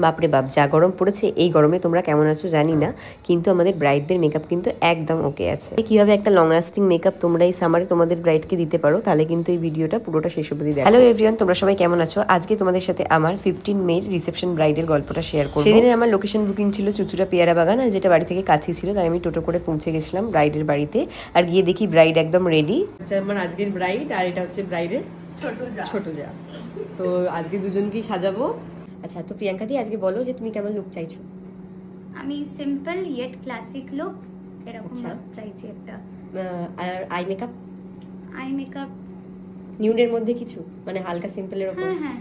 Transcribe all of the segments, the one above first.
বাপরে বাপ, যা গরম পড়েছে এই গরমে তোমরা কেমন আছো জানি না, কিন্তু আমাদের ব্রাইডদের মেকআপ কিন্তু একদম ওকে আছে। কিভাবে একটা লং লাস্টিং মেকআপ তোমরা এই সামারে তোমাদের ব্রাইডকে দিতে পারো, তাহলে কিন্তু এই ভিডিওটা পুরোটা শেষ অবধি দেখো। হ্যালো এভরিওয়ান, তোমরা সবাই কেমন আছো? আজকে তোমাদের সাথে আমার 15 মে রিসেপশন ব্রাইডের গল্পটা শেয়ার করব। সেদিনে আমার লোকেশন বুকিং ছিল চুচুড়া পেয়ারা বাগান, আর যেটা বাড়ি থেকে কাছেই ছিল, তাই আমি টোটো করে পৌঁছে গেছিলাম ব্রাইডের বাড়িতে। আর গিয়ে দেখি ব্রাইড একদম রেডি। আচ্ছা, আমার আজকের ব্রাইড, আর এটা হচ্ছে ব্রাইডের ছোট যা। তো আজকে দুজনকেই সাজাবো। আচ্ছা, তো প্রিয়াঙ্কা দি আজকে বলো যে তুমি কেমন লুক চাইছো? আমি সিম্পল ইয়েট ক্লাসিক লুক এরকম চাইছি একটা। আর আই মেকআপ নিউডের মধ্যে কিছু, মানে হালকা সিম্পলের উপর। হ্যাঁ,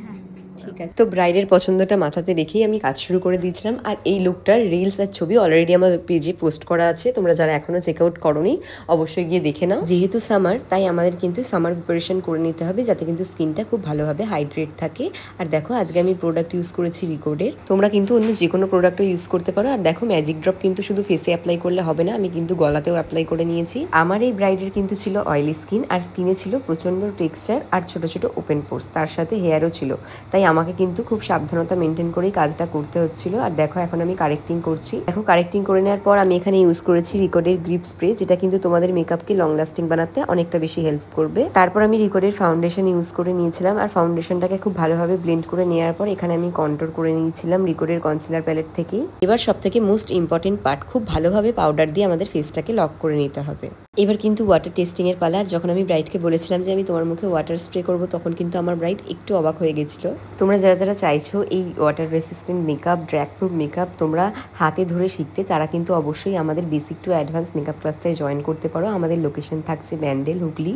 ঠিক আছে। তো ব্রাইডের পছন্দটা মাথাতে রেখেই আমি কাজ শুরু করে দিয়েছিলাম। আর এই লুকটার রিলস আর ছবি অলরেডি আমার পেজে পোস্ট করা আছে, তোমরা যারা এখনো চেক আউট করোনি অবশ্যই গিয়ে দেখে নাও। যেহেতু সামার, তাই আমাদের কিন্তু সামার প্রিপারেশন করে নিতে হবে, যাতে কিন্তু স্কিনটা খুব ভালোভাবে হাইড্রেট থাকে। আর দেখো আজকে আমি প্রোডাক্ট ইউজ করেছি রিকোডের, তোমরা কিন্তু অন্য যে কোনো প্রোডাক্টও ইউজ করতে পারো। আর দেখো ম্যাজিক ড্রপ কিন্তু শুধু ফেসে অ্যাপ্লাই করলে হবে না, আমি কিন্তু গলাতেও অ্যাপ্লাই করে নিয়েছি। আমার এই ব্রাইডের কিন্তু ছিল অয়েলি স্কিন, আর স্কিনে ছিল প্রচন্ড টেক্সচার আর ছোট ছোট ওপেন পোর্স, তার সাথে হেয়ারও ছিল। তাই আমাকে কিন্তু খুব সাবধানতা মেনটেন করেই কাজটা করতে হচ্ছিল। আর দেখো এখন আমি কারেক্টিং করছি। দেখো কারেক্টিং করে নেওয়ার পর আমি এখানে ইউজ করেছি রিকোডের গ্রিপ স্প্রে, যেটা কিন্তু তোমাদের মেকআপকে লং লাস্টিং বানাতে অনেকটা বেশি হেল্প করবে। তারপর আমি রিকোডের ফাউন্ডেশন ইউজ করে নিয়েছিলাম, আর ফাউন্ডেশনটাকে খুব ভালোভাবে ব্লেন্ড করে নেওয়ার পর এখানে আমি কন্ট্রোল করে নিয়েছিলাম রিকোডের কনসিলার প্যালেট থেকেই। এবার সব থেকে মোস্ট ইম্পর্টেন্ট পার্ট, খুব ভালোভাবে পাউডার দিয়ে আমাদের ফেসটাকে লক করে নিতে হবে। এবার কিন্তু ওয়াটার টেস্টিং এর পালা। আর যখন আমি ব্রাইডকে বলেছিলাম যে আমি তোমার মুখে ওয়াটার স্প্রে করবো, তখন কিন্তু আমার ব্রাইড একটু অবাক হয়ে গেছিল। তোমরা যারা যারা চাইছো এই water resistant makeup, drag proof makeup তোমরা হাতে ধরে শিখতে, তারা কিন্তু অবশ্যই আমাদের বেসিক টু অ্যাডভান্স মেকআপ ক্লাসটায় জয়েন করতে পারো। আমাদের লোকেশন থাকছে ব্যান্ডেল, হুগলি।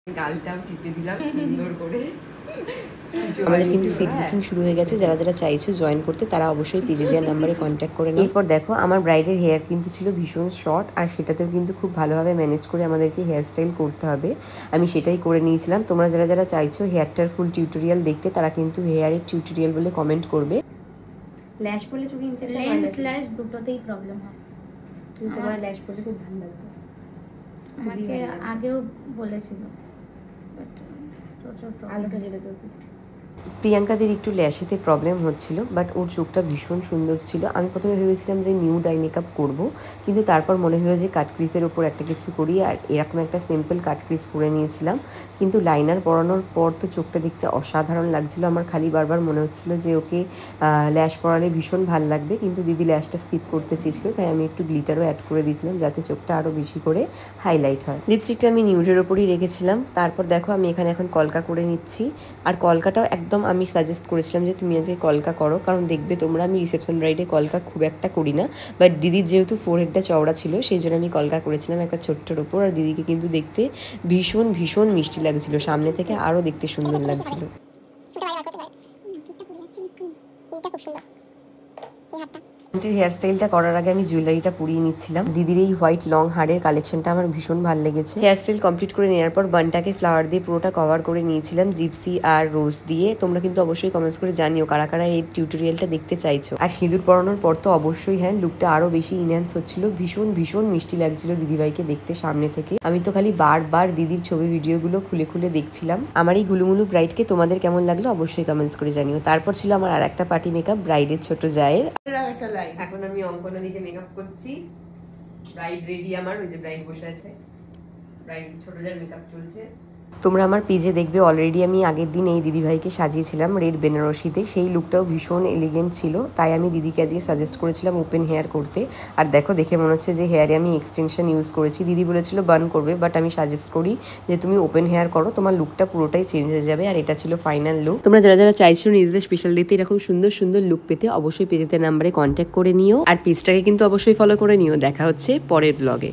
গালটাও টিপে দিলাম সুন্দর করে। আমাদের কিন্তু সিট বুকিং শুরু হয়ে গেছে। যারা যারা চাইছো জয়েন করতে, তারা অবশ্যই পেজে দেওয়ার নাম্বারে কন্ট্যাক্ট করে নাও। এরপর দেখো আমার ব্রাইডের হেয়ার কিন্তু ছিল ভীষণ শর্ট, আর সেটাতেও কিন্তু খুব ভালোভাবে ম্যানেজ করে আমাদেরকে হেয়ার স্টাইল করতে হবে। আমি সেটাই করে নিয়েছিলাম। তোমরা যারা যারা চাইছো হেয়ারটার ফুল টিউটোরিয়াল দেখতে, তারা কিন্তু হেয়ারের টিউটোরিয়াল বলে কমেন্ট করবে। ল্যাশ পড়লে চোখে ইনফেকশন হয় না? ল্যাশ দুটোতেই প্রবলেম হয়। তোমার ল্যাশ পড়লে খুব ভালো লাগতো, আমাকে আগেও বলেছিল, বাট আলোটা যেটা তো। প্রিয়াঙ্কাদের একটু ল্যাশেতে প্রবলেম হচ্ছিল, বাট ওর চোখটা ভীষণ সুন্দর ছিল। আমি প্রথমে ভেবেছিলাম যে নিউড আই মেকআপ করবো, কিন্তু তারপর মনে হলো যে কাট ক্রিজের ওপর একটা কিছু করি, আর এরকম একটা সিম্পল কাট ক্রিজ করে নিয়েছিলাম। কিন্তু লাইনার পরানোর পর তো চোখটা দেখতে অসাধারণ লাগছিল। আমার খালি বারবার মনে হচ্ছিল যে ওকে ল্যাশ পরালে ভীষণ ভালো লাগবে, কিন্তু দিদি ল্যাশটা স্কিপ করতে চেয়েছিল, তাই আমি একটু গ্লিটারও অ্যাড করে দিয়েছিলাম, যাতে চোখটা আরও বেশি করে হাইলাইট হয়। লিপস্টিকটা আমি নিউডের ওপরই রেখেছিলাম। তারপর দেখো আমি এখানে এখন কলকা করে নিচ্ছি। আর কলকাটাও একদম আমি সাজেস্ট করেছিলাম যে তুমি আজকে কলকা করো, কারণ দেখবে তোমরা আমি রিসেপশন ব্রাইডে কলকা খুব একটা করি না, বাট দিদির যেহেতু ফোরহেডটা চওড়া ছিল, সেই জন্য আমি কলকা করেছিলাম একটা ছোট্টর ওপর। আর দিদিকে কিন্তু দেখতে ভীষণ ভীষণ মিষ্টি লাগছিল, সামনে থেকে আরও দেখতে সুন্দর লাগছিল। হেয়ার স্টাইলটা করার আগে আমি জুয়েলারিটা পরিয়ে নিচ্ছিলাম। দিদির এই হোয়াইট লং হারের কালেকশনটা আমার ভীষণ ভালো লেগেছে। হেয়ার স্টাইল কমপ্লিট করে নেওয়ার পর বানটাকে ফ্লাওয়ার দিয়ে পুরোটা কভার করে নিয়েছিলাম, জিপসি আর রোজ দিয়ে। তোমরা কিন্তু অবশ্যই কমেন্টস করে জানিও কারা কারা এই টিউটোরিয়ালটা দেখতে চাইছো। আর সিঁদুর পরানোর পর তো অবশ্যই হ্যাঁ, লুকটা আরো বেশি ইনহ্যান্স হচ্ছিল। ভীষণ ভীষণ মিষ্টি লাগছিল দিদিভাইকে দেখতে সামনে থেকে। আমি তো খালি বারবার দিদির ছবি ভিডিওগুলো খুলে খুলে দেখছিলাম। আমার এই গুলুমুলু ব্রাইডকে তোমাদের কেমন লাগলো অবশ্যই কমেন্টস করে জানিও। তারপর ছিল আমার আর একটা পার্টি মেকআপ, ব্রাইডের ছোট জায়ের। এখন আমি অঙ্কনা দিকে মেকআপ করছি। ব্রাইড রেডি আমার, ওই যে ব্রাইড বসে আছে, ব্রাইড ছোট যার মেকআপ চলছে। তোমরা আমার পেজে দেখবে অলরেডি আমি আগের দিন এই দিদিভাইকে সাজিয়েছিলাম রেড বেনারসিতে, সেই লুকটাও ভীষণ এলিগেন্ট ছিল। তাই আমি দিদিকে আজকে সাজেস্ট করেছিলাম ওপেন হেয়ার করতে। আর দেখো দেখে মনে হচ্ছে যে হেয়ারে আমি এক্সটেনশন ইউজ করেছি। দিদি বলেছিল বান করবে, বাট আমি সাজেস্ট করি যে তুমি ওপেন হেয়ার করো, তোমার লুকটা পুরোটাই চেঞ্জ হয়ে যাবে। আর এটা ছিল ফাইনাল লুক। তোমরা যারা যারা চাইছো নিজেদের স্পেশাল ডেতে এরকম সুন্দর সুন্দর লুক পেতে, অবশ্যই পেজেতে নাম্বারে কন্ট্যাক্ট করে নিও। আর পেজটাকে কিন্তু অবশ্যই ফলো করে নিও। দেখা হচ্ছে পরের ব্লগে।